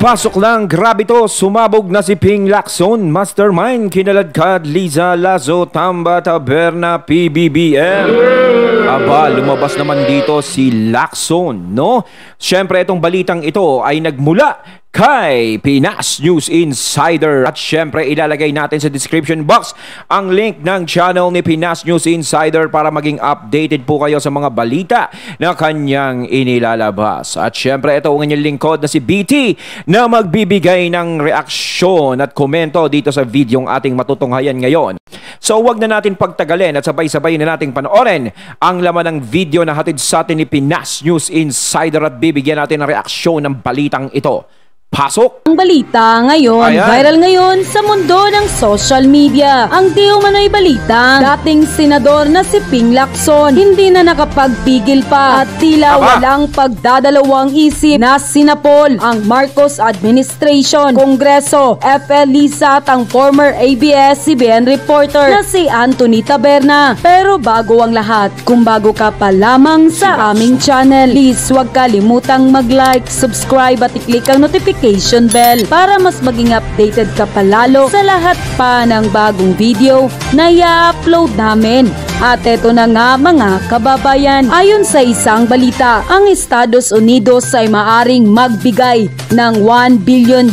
Papasok lang, grabe to, sumabog na si Ping Lacson, Mastermind, Kinaladkad, Liza, Lazo, Tamba, Taberna, PBBM. Aba, lumabas naman dito si Lacson, no? Siyempre, itong balitang ito ay nagmula kay Pinas News Insider. At syempre, ilalagay natin sa description box ang link ng channel ni Pinas News Insider para maging updated po kayo sa mga balita na kanyang inilalabas. At syempre, ito ang inyong lingkod na si BT na magbibigay ng reaksyon at komento dito sa video ng ating matutunghayan ngayon. So, wag na natin pagtagalin at sabay-sabay na nating panoorin ang laman ng video na hatid sa atin ni Pinas News Insider at bibigyan natin ng reaksyon ng balitang ito. Pasok! Ang balita ngayon, viral ngayon sa mundo ng social media. Ang di umano'y balita, dating senador na si Ping Lacson, hindi na nakapagpigil pa at tila walang pagdadalawang isip na sinapol ang Marcos Administration, Kongreso, FL-LISA at ang former ABS-CBN reporter na si Anthony Taberna. Pero bago ang lahat, kung bago ka pa lamang sa aming channel, please huwag kalimutang mag-like, subscribe at i-click ang notification bell para mas maging updated ka palalo sa lahat pa ng bagong video na i-upload namin. At eto na nga mga kababayan, ayon sa isang balita, ang Estados Unidos ay maaring magbigay ng $1 billion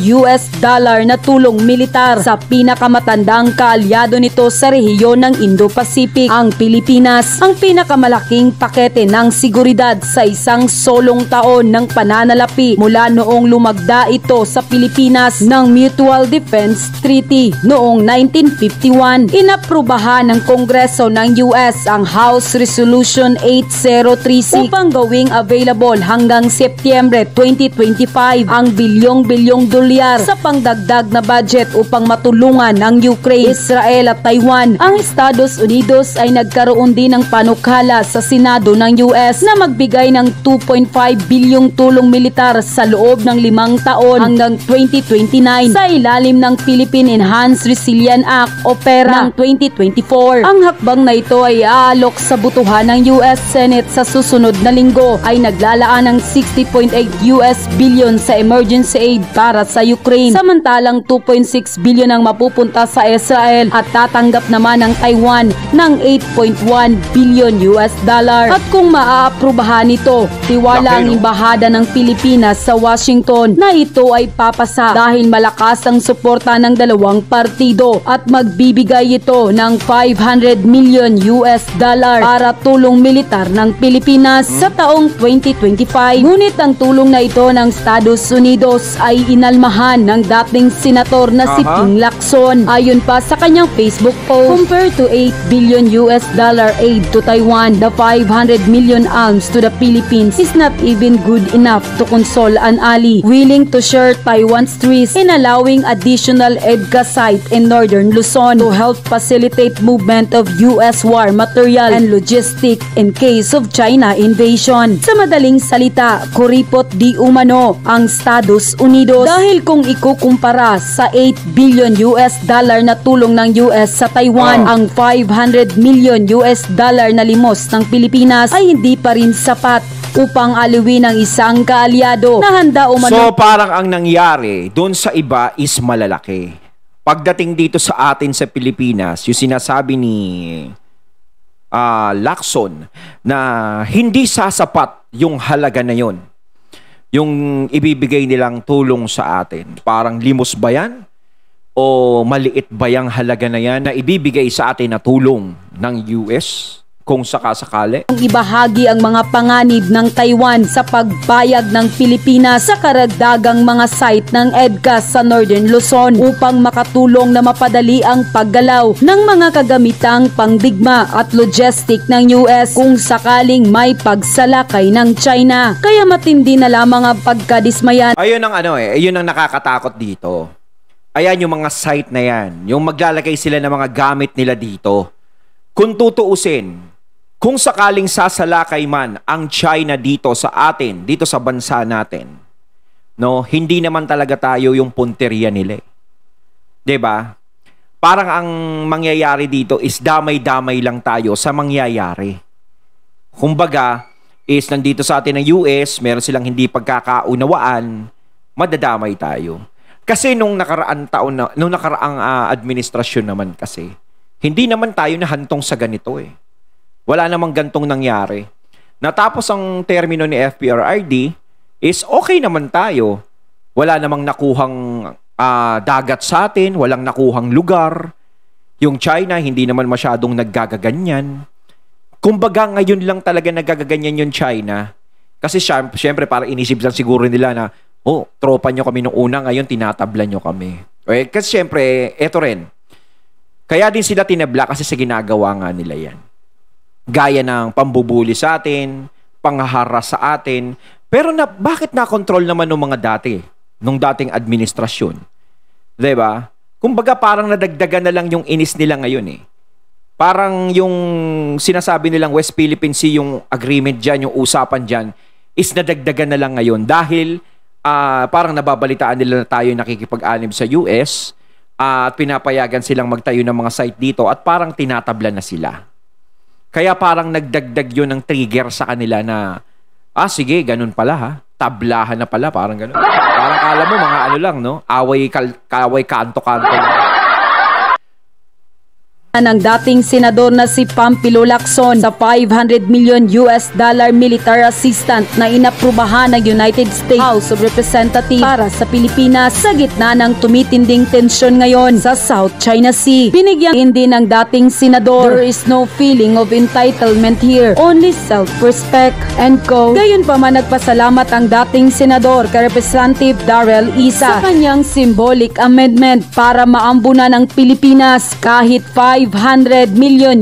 na tulong militar sa pinakamatandang kaalyado nito sa rehiyon ng Indo-Pacific, ang Pilipinas. Ang pinakamalaking pakete ng seguridad sa isang solong taon ng pananalapi mula noong lumagda ito sa Pilipinas ng Mutual Defense Treaty noong 1951. Inaprubahan ng Kongreso ng US ang House Resolution 8036 upang gawing available hanggang Setyembre 2025 ang bilyong-bilyong dolyar sa pangdagdag na budget upang matulungan ang Ukraine, Israel at Taiwan. Ang Estados Unidos ay nagkaroon din ng panukala sa Senado ng US na magbigay ng 2.5 bilyong tulong militar sa loob ng 5 taon hanggang 2029 sa ilalim ng Philippine Enhanced Resilience Act o PERA ng 2024. Ang hakbang na ito ay aalok sa butuhan ng US Senate sa susunod na linggo ay naglalaan ng 60.8 billion sa emergency aid para sa Ukraine, samantalang 2.6 billion ang mapupunta sa Israel at tatanggap naman ang Taiwan ng 8.1 billion At kung maaaprubahan ito, tiwala ang embahada ng Pilipinas sa Washington na ito ay papasa dahil malakas ang suporta ng dalawang partido at magbibigay ito ng $500 million para tulong militar ng Pilipinas sa taong 2025. Ngunit ang tulong na ito ng Estados Unidos ay inalmahan ng dating senator na si Ping Lacson. Ayon pa sa kanyang Facebook post, compared to $8 billion aid to Taiwan, the 500 million alms to the Philippines is not even good enough to console an ally willing to share Taiwan's trees in allowing additional EDCA site in northern Luzon to help facilitate movement of US war material and logistic in case of China invasion. Sa madaling salita, kuripot di umano ang Estados Unidos dahil kung ikukumpara sa $8 billion na tulong ng US sa Taiwan, ang $500 million na limos ng Pilipinas ay hindi pa rin sapat upang aliwin ang isang kaalyado na handa umano. So parang ang nangyari doon sa iba is malalaki. Pagdating dito sa atin sa Pilipinas, yung sinasabi ni Lacson na hindi sasapat yung halaga na yon, yung ibibigay nilang tulong sa atin. Parang limos ba yan? O maliit ba yung halaga na yan na ibibigay sa atin na tulong ng US? Kung sakasakali. Ibahagi ang mga panganib ng Taiwan sa pagbayag ng Pilipinas sa karagdagang mga site ng EDCA sa Northern Luzon upang makatulong na mapadali ang paggalaw ng mga kagamitang pangdigma at logistic ng US kung sakaling may pagsalakay ng China. Kaya matindi na lamang ang pagkadismayan. Ayun ang ayun ang nakakatakot dito. Ayan yung mga site na yan. Yung maglalagay sila ng mga gamit nila dito. Kung tutuusin, kung sakaling sasalakay man ang China dito sa atin, dito sa bansa natin, no, hindi naman talaga tayo yung punteriya nila. 'Di ba? Parang ang mangyayari dito is damay-damay lang tayo sa mangyayari. Kumbaga, is nandito sa atin ng US, meron silang hindi pagkakaunawaan, madadamay tayo. Kasi nung nakaraang taon na, nung nakaraang administrasyon naman kasi, hindi naman tayo nahantong sa ganito eh. Wala namang gantong nangyari. Natapos ang termino ni FPRRD is okay naman tayo. Wala namang nakuhang dagat sa atin, walang nakuhang lugar. Yung China, hindi naman masyadong naggagaganyan. Kumbaga ngayon lang talaga naggagaganyan yung China. Kasi syempre parang inisip lang siguro nila na, oh, tropa nyo kami nung una, ngayon tinatabla nyo kami. Okay? Kasi syempre, eto rin. Kaya din sila tinabla kasi sa ginagawa nga nila yan. Gaya ng pambubuli sa atin, panghaharas sa atin. Pero bakit na-control naman ng mga dati? Nung dating administrasyon? Diba? Kumbaga parang nadagdagan na lang yung inis nila ngayon eh. Parang yung sinasabi nilang West Philippine Sea, yung agreement dyan, yung usapan dyan, is nadagdagan na lang ngayon dahil parang nababalitaan nila na tayo nakikipag-anim sa US at pinapayagan silang magtayo ng mga site dito at parang tinatabla na sila. Kaya parang nagdagdag yun ng trigger sa kanila na, sige, ganun pala ha. Tablahan na pala, parang ganun. Parang kala mo mga ano lang, no? Away kanto-kanto lang. Ng dating senador na si Pampilo Lacson sa $500 million military assistant na inaprubahan ng United States House of Representatives para sa Pilipinas sa gitna ng tumitinding tensyon ngayon sa South China Sea. Binigyan din ng dating senador, "There is no feeling of entitlement here, only self-respect." End quote. Gayunpaman nagpasalamat ang dating senador kay Representative Darrell Issa sa kanyang symbolic amendment para maambunan ng Pilipinas kahit $500 million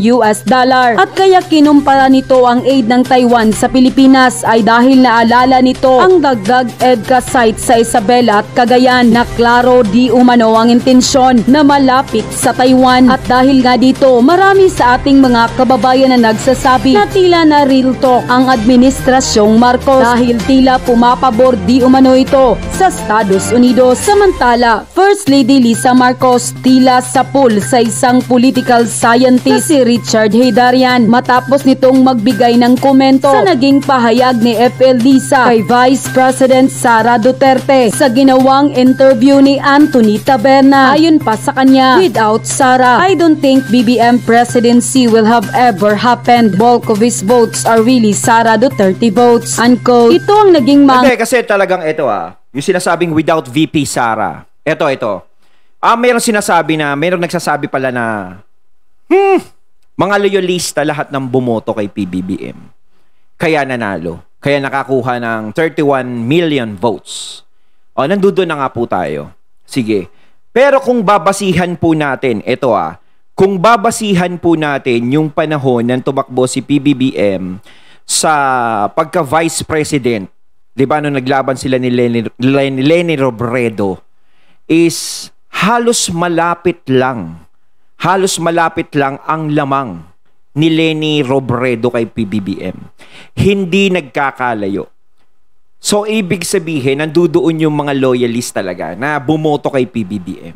at kaya kinumpara nito ang aid ng Taiwan sa Pilipinas ay dahil naalala nito ang dagdag EDCA site sa Isabela at Cagayan na klaro di umano ang intensyon na malapit sa Taiwan. At dahil nga dito, marami sa ating mga kababayan na nagsasabi na tila na real talk ang administrasyong Marcos dahil tila pumapabor di umano ito sa Estados Unidos. Samantala, First Lady Lisa Marcos tila sapul sa isang political scientist si Richard Heydarian matapos nitong magbigay ng komento sa naging pahayag ni FL Lisa kay Vice President Sara Duterte sa ginawang interview ni Anthony Taberna. Ayon pa sa kanya, "Without Sara, I don't think BBM presidency will have ever happened. Bulk of his votes are really Sara Duterte votes." Unquote. Ito ang naging kasi talagang ito yung sinasabing without VP Sara. Ito. Mayroong nagsasabi pala na mga loyalista lahat ng bumoto kay PBBM. Kaya nanalo. Kaya nakakuha ng 31 million votes. Nandoon na nga po tayo. Sige. Pero kung babasihan po natin, kung babasihan po natin yung panahon ng tumakbo si PBBM sa pagka-vice president, di ba, nung naglaban sila ni Leni Robredo, is halos malapit lang ang lamang ni Leni Robredo kay PBBM. Hindi nagkakalayo. So, ibig sabihin, nandudoon yung mga loyalist talaga na bumoto kay PBBM.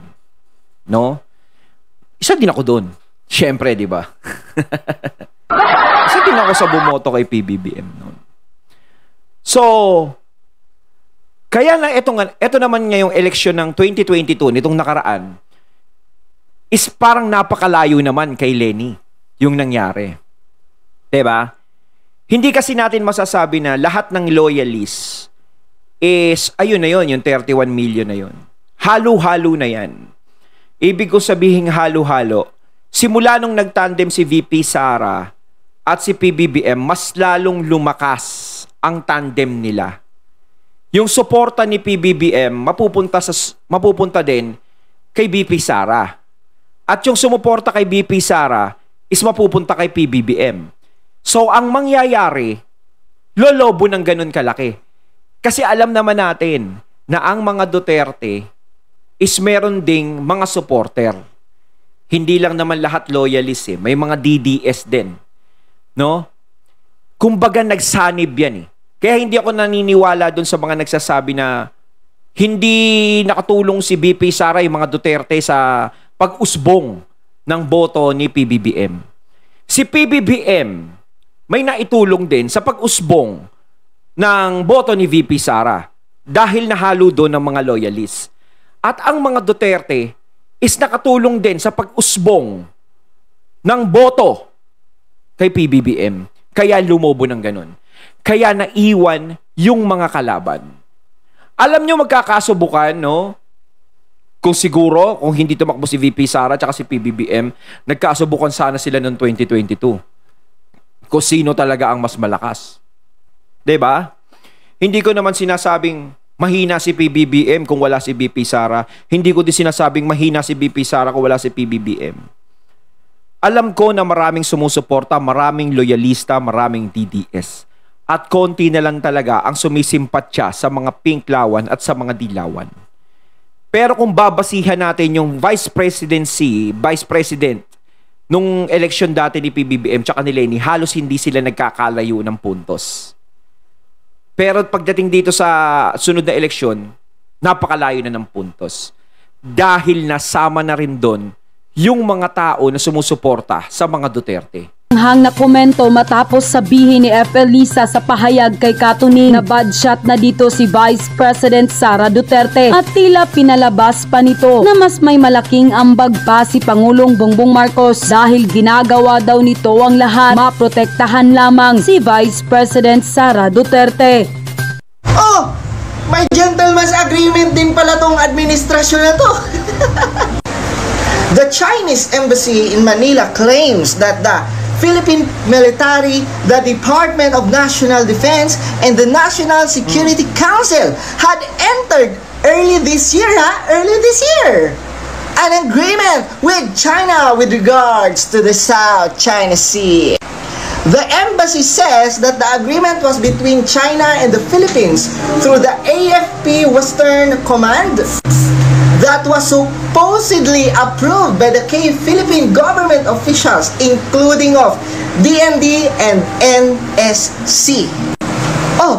No? Isa din ako doon. Siyempre, di ba? Isa din ako sa bumoto kay PBBM noon. So, kaya na ito naman ngayong eleksyon ng 2022, nitong nakaraan, is parang napakalayo naman kay Leni yung nangyari. Diba? Hindi kasi natin masasabi na lahat ng loyalists is, ayun na yun, yung 31 million na yun. Halo-halo na yan. Ibig ko sabihin halo-halo. Simula nung nagtandem si VP Sara at si PBBM, mas lalong lumakas ang tandem nila. Yung suporta ni PBBM, mapupunta din kay VP Sara. At yung sumuporta kay VP Sara is mapupunta kay PBBM. So, ang mangyayari, lolobo ng ganun kalaki. Kasi alam naman natin na ang mga Duterte is meron ding mga supporter. Hindi lang naman lahat loyalist eh. May mga DDS din. No? Kumbaga nagsanib yan eh. Kaya hindi ako naniniwala dun sa mga nagsasabi na hindi nakatulong si VP Sara yung mga Duterte sa pag-usbong ng boto ni PBBM. Si PBBM may naitulong din sa pag-usbong ng boto ni VP Sara. dahil nahalo doon ng mga loyalists. At ang mga Duterte is nakatulong din sa pag-usbong ng boto kay PBBM. Kaya lumobo ng ganun. Kaya naiwan yung mga kalaban. Alam nyo magkakasubukan, no? Kung siguro, kung hindi tumakbo si VP Sara at si PBBM, nagkasubukan sana sila noong 2022. Kung sino talaga ang mas malakas. 'Di ba? Hindi ko naman sinasabing mahina si PBBM kung wala si VP Sara. Hindi ko din sinasabing mahina si VP Sara kung wala si PBBM. Alam ko na maraming sumusuporta, maraming loyalista, maraming DDS. At konti na lang talaga ang sumisimpatya sa mga pinklawan at sa mga dilawan. Pero kung babasihan natin yung vice president nung election dati ni PBBM tsaka ni Leni, halos hindi sila nagkakalayo ng puntos. Pero pagdating dito sa sunod na eleksyon, napakalayo na ng puntos. Dahil nasama na rin doon yung mga tao na sumusuporta sa mga Duterte. Hang na komento matapos sabihin ni FL Lisa sa pahayag kay Katuning na bad shot na dito si Vice President Sara Duterte at tila pinalabas pa nito na mas may malaking ambag pa si Pangulong Bongbong Marcos dahil ginagawa daw nito ang lahat maprotektahan lamang si Vice President Sara Duterte. Oh! May gentleman's agreement din pala tong administrasyon na to. The Chinese embassy in Manila claims that the Philippine military, the Department of National Defense, and the National Security Council had entered early this year, an agreement with China with regards to the South China Sea. The embassy says that the agreement was between China and the Philippines through the AFP Western Command that was supposedly approved by the Philippine government officials, including of DND and NSC. Oh,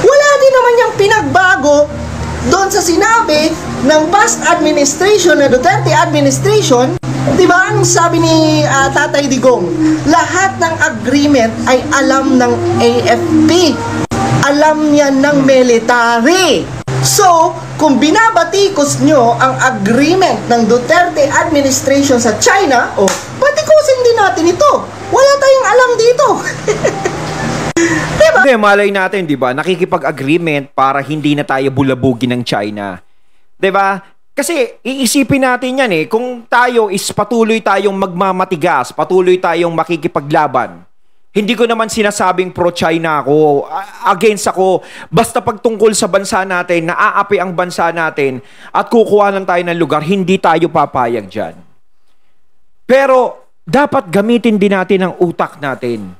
wala din naman yung pinagbago doon sa sinabi ng past administration na Duterte administration. Diba, anong sabi ni Tatay Digong? Lahat ng agreement ay alam ng AFP. Alam niya ng military. So, kung binabatikos nyo ang agreement ng Duterte administration sa China, batikusin din natin ito. Wala tayong alam dito. Diba? Hindi, malay natin, diba? Nakikipag-agreement para hindi na tayo bulabugin ng China. Diba? Kasi iisipin natin yan kung tayo is patuloy tayong magmamatigas, patuloy tayong makikipaglaban. Hindi ko naman sinasabing pro-China ako, against ako. Basta pagtungkol sa bansa natin, naaapi ang bansa natin at kukuha lang tayo ng lugar, hindi tayo papayag dyan. Pero dapat gamitin din natin ang utak natin.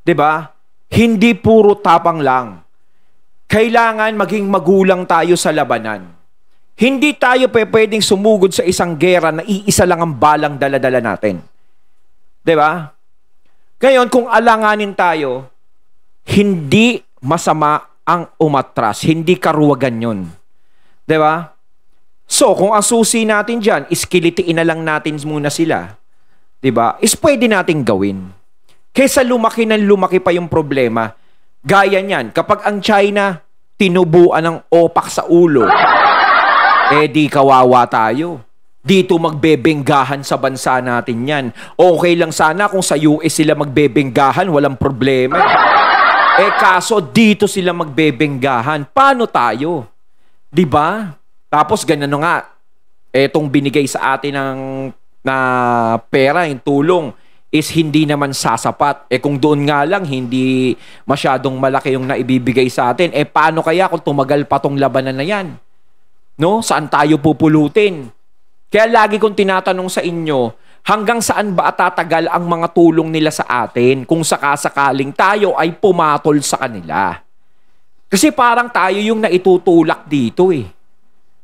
'Di ba? Hindi puro tapang lang. Kailangan maging magulang tayo sa labanan. Hindi tayo pwedeng sumugod sa isang gera na iisa lang ang balang dala-dala natin. 'Di ba? Ngayon, kung alanganin tayo, hindi masama ang umatras. Hindi karuwagan yun. Diba? So, kung ang susi natin dyan, iskilitiin na lang natin muna sila. Diba? Is pwede nating gawin. Kesa lumaki ng lumaki pa yung problema. Gaya niyan, kapag ang China tinubuan ng opak sa ulo, di kawawa tayo. Dito magbebenggahan sa bansa natin yan. Okay lang sana kung sa US sila magbebenggahan, walang problema. Kaso dito sila magbebenggahan. Paano tayo? Diba? Tapos ganun nga, etong binigay sa atin na pera, yung tulong, is hindi naman sasapat. Kung doon nga lang, hindi masyadong malaki yung naibibigay sa atin, paano kaya kung tumagal pa tong labanan na yan? No? Saan tayo pupulutin? Kaya lagi kong tinatanong sa inyo, hanggang saan ba tatagal ang mga tulong nila sa atin kung sakasakaling tayo ay pumatol sa kanila? Kasi parang tayo yung naitutulak dito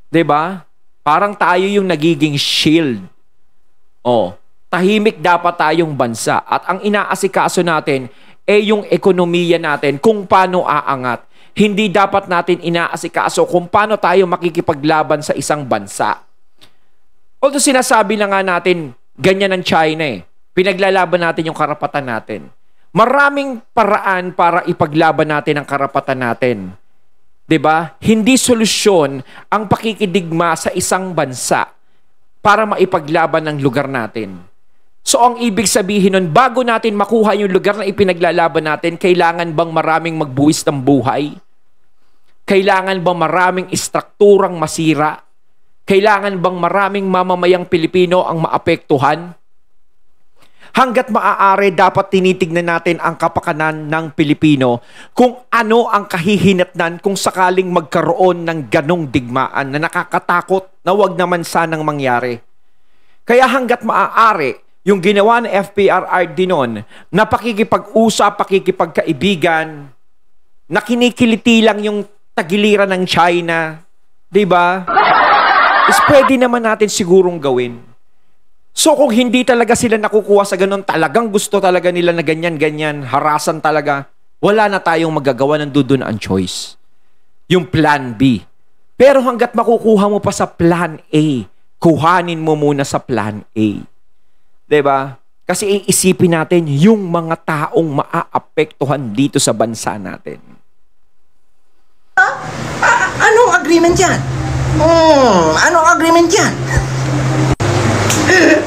'Diba? Parang tayo yung nagiging shield. Tahimik dapat tayong bansa at ang inaasikaso natin yung ekonomiya natin kung paano aangat. Hindi dapat natin inaasikaso kung paano tayo makikipaglaban sa isang bansa. Although sinasabi na nga natin, ganyan ang China Pinaglalaban natin yung karapatan natin. Maraming paraan para ipaglaban natin ang karapatan natin. 'Diba? Hindi solusyon ang pakikidigma sa isang bansa para maipaglaban ng lugar natin. So ang ibig sabihin nun, bago natin makuha yung lugar na ipinaglalaban natin, kailangan bang maraming magbuwis ng buhay? Kailangan bang maraming istrukturang masira? Kailangan bang maraming mamamayang Pilipino ang maapektuhan? Hanggat maaari, dapat tinitignan natin ang kapakanan ng Pilipino kung ano ang kahihinatnan kung sakaling magkaroon ng ganong digmaan na nakakatakot na wag naman sanang mangyari. Kaya hanggat maaari, yung ginawa ng FPRRD noon na pakikipag-usap, pakikipagkaibigan, na kinikiliti lang yung tagiliran ng China, diba? Is pwede naman natin sigurong gawin. So kung hindi talaga sila nakukuha sa ganun, talagang gusto talaga nila na ganyan-ganyan, harasan talaga, wala na tayong magagawa ng dudun ang choice. Yung plan B. Pero hanggat makukuha mo pa sa plan A, kuhanin mo muna sa plan A. Diba? Kasi iisipin natin yung mga taong maaapektuhan dito sa bansa natin. Anong agreement yan? Anong agreement yan?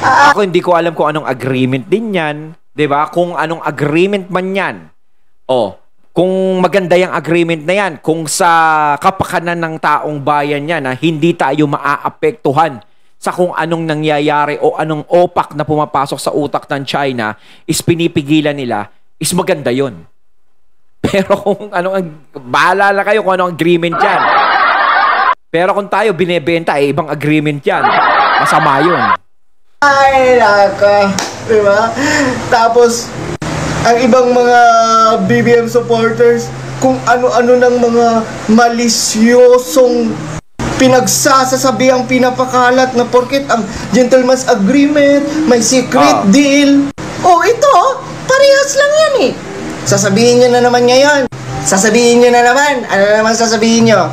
Ako hindi ko alam kung anong agreement din yan. 'Di ba? Kung anong agreement man yan. O, kung maganda yung agreement na yan, kung sa kapakanan ng taong bayan yan, na hindi tayo maaapektuhan sa kung anong nangyayari o anong opak na pumapasok sa utak ng China, is pinipigilan nila, is maganda yon. Pero kung anong, bahala na kayo kung anong agreement yan. Pero kung tayo binebenta, ibang agreement yan. Masama yun. Ay, naka. Diba? Tapos, ang ibang mga BBM supporters, kung ano-ano ng mga malisyosong pinagsasasabi ang pinapakalat na porket ang gentleman's agreement, may secret deal. Oh, ito, parehas lang yan eh. Sasabihin nyo na naman ngayon. Sasabihin nyo na naman. Ano naman sasabihin nyo?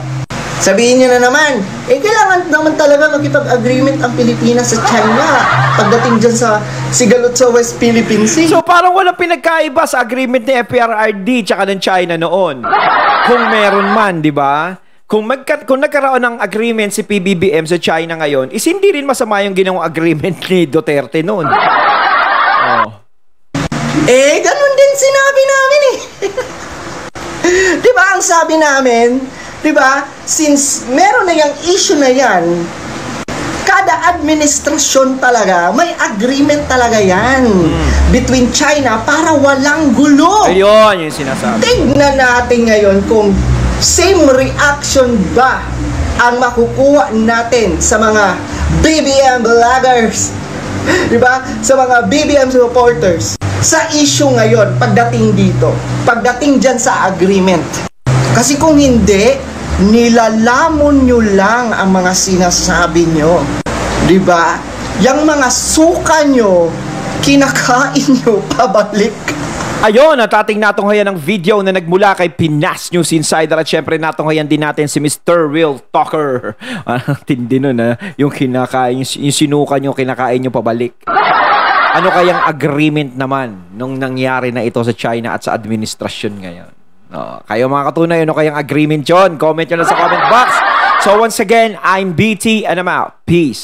Sabihin nyo na naman, kailangan naman talaga makipag-agreement ang Pilipinas sa China pagdating dyan sa sigalot sa West Philippine Sea. So parang walang pinagkaiba sa agreement ni FPRRD tsaka ng China noon. Kung meron man, di ba? Kung nagkaroon ng agreement si PBBM sa China ngayon, is hindi rin masama yung ginawang agreement ni Duterte noon. Oh. Ganun din sinabi namin eh. Di ba ang sabi namin, di ba, since meron na yung issue na yan, kada administrasyon talaga, may agreement talaga yan between China para walang gulo. Ayun yung sinasabi. Tignan natin ngayon kung same reaction ba ang makukuha natin sa mga BBM vloggers, di ba, sa mga BBM supporters sa issue ngayon pagdating dito, pagdating dyan sa agreement. Kasi kung hindi, nilalamon nyo lang ang mga sinasabi nyo. Diba? Yang mga suka nyo, kinakain nyo pabalik. Ayun, at ating natunghayan ng video na nagmula kay Pinas News Insider, at syempre natunghayan din natin si Mr. Real Talker. Tindi nun yung kinakain, yung sinuka nyo, kinakain nyo pabalik. Ano kayang agreement naman nung nangyari na ito sa China at sa administrasyon ngayon? Kayo mga katunay, ano kayang agreement yun? Comment nyo lang sa comment box. So once again, I'm BT and I'm out. Peace.